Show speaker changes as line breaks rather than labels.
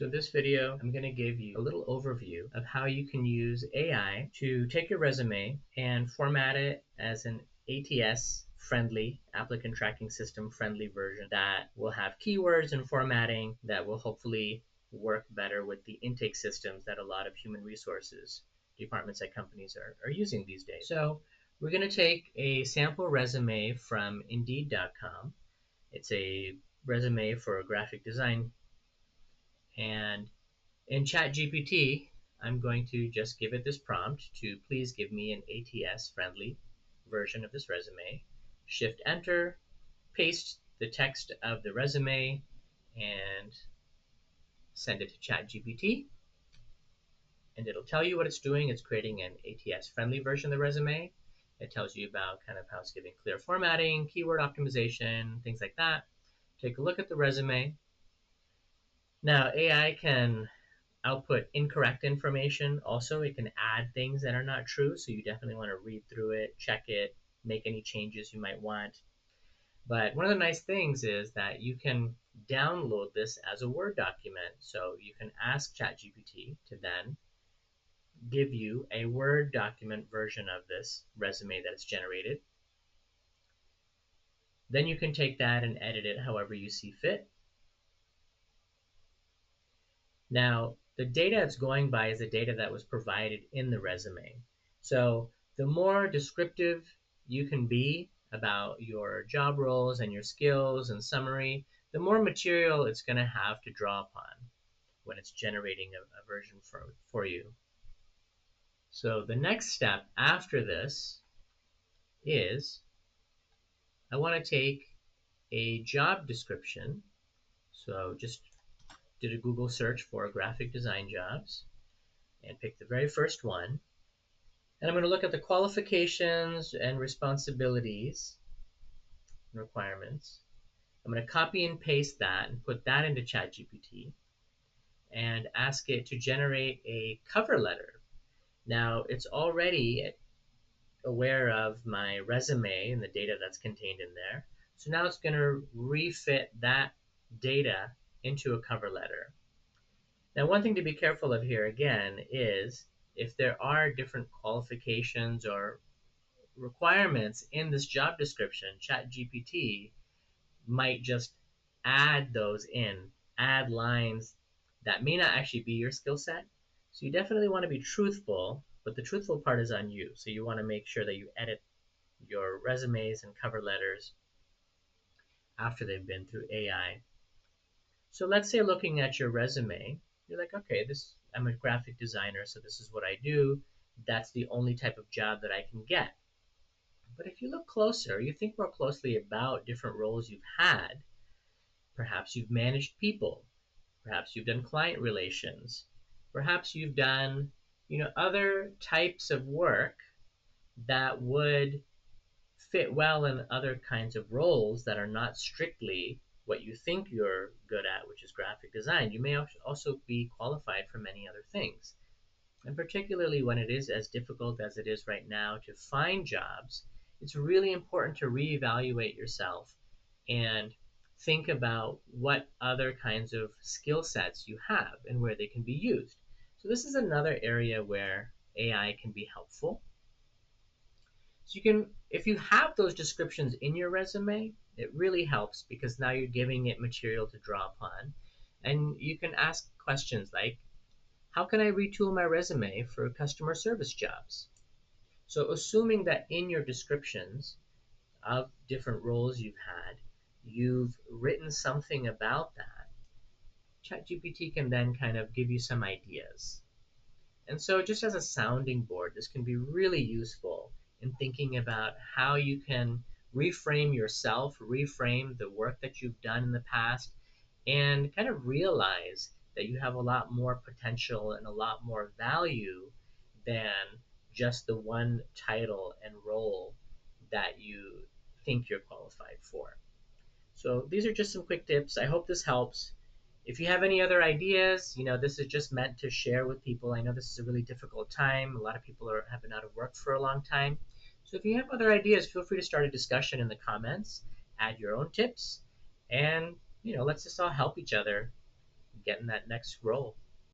So in this video, I'm going to give you a little overview of how you can use AI to take your resume and format it as an ATS friendly, applicant tracking system friendly version that will have keywords and formatting that will hopefully work better with the intake systems that a lot of human resources departments at companies are using these days. So we're going to take a sample resume from Indeed.com. It's a resume for a graphic design, and in ChatGPT, I'm going to just give it this prompt to please give me an ATS friendly version of this resume. Shift enter, paste the text of the resume, and send it to ChatGPT. And it'll tell you what it's doing. It's creating an ATS friendly version of the resume. It tells you about kind of how it's giving clear formatting, keyword optimization, things like that. Take a look at the resume. Now, AI can output incorrect information. Also, it can add things that are not true, so you definitely want to read through it, check it, make any changes you might want. But one of the nice things is that you can download this as a Word document. So you can ask ChatGPT to then give you a Word document version of this resume that it's generated. Then you can take that and edit it however you see fit. Now, the data it's going by is the data that was provided in the resume. So the more descriptive you can be about your job roles and your skills and summary, the more material it's going to have to draw upon when it's generating a version for you. So the next step after this is I want to take a job description. So just did a Google search for graphic design jobs and pick the very first one. And I'm going to look at the qualifications and responsibilities and requirements. I'm going to copy and paste that and put that into ChatGPT and ask it to generate a cover letter. Now, it's already aware of my resume and the data that's contained in there. So now it's going to refit that data into a cover letter. Now, one thing to be careful of here again is if there are different qualifications or requirements in this job description, ChatGPT might just add those in, add lines that may not actually be your skill set. So you definitely want to be truthful, but the truthful part is on you. So you want to make sure that you edit your resumes and cover letters after they've been through AI. So let's say looking at your resume, you're like, okay, I'm a graphic designer, so this is what I do. That's the only type of job that I can get. But if you look closer, you think more closely about different roles you've had. Perhaps you've managed people. Perhaps you've done client relations. Perhaps you've done, other types of work that would fit well in other kinds of roles that are not strictly what you think you're good at, which is graphic design. You may also be qualified for many other things. And particularly when it is as difficult as it is right now to find jobs, it's really important to reevaluate yourself and think about what other kinds of skill sets you have and where they can be used. So this is another area where AI can be helpful. So you can, if you have those descriptions in your resume, it really helps because now you're giving it material to draw upon. And you can ask questions like, how can I retool my resume for customer service jobs? So assuming that in your descriptions of different roles you've written something about that, ChatGPT can then kind of give you some ideas. And so just as a sounding board, this can be really useful in thinking about how you can reframe yourself, reframe the work that you've done in the past, and kind of realize that you have a lot more potential and a lot more value than just the one title and role that you think you're qualified for. So these are just some quick tips. I hope this helps. If you have any other ideas, this is just meant to share with people. I know this is a really difficult time. A lot of people have been out of work for a long time. So if you have other ideas, feel free to start a discussion in the comments, add your own tips, and let's just all help each other getting that next role.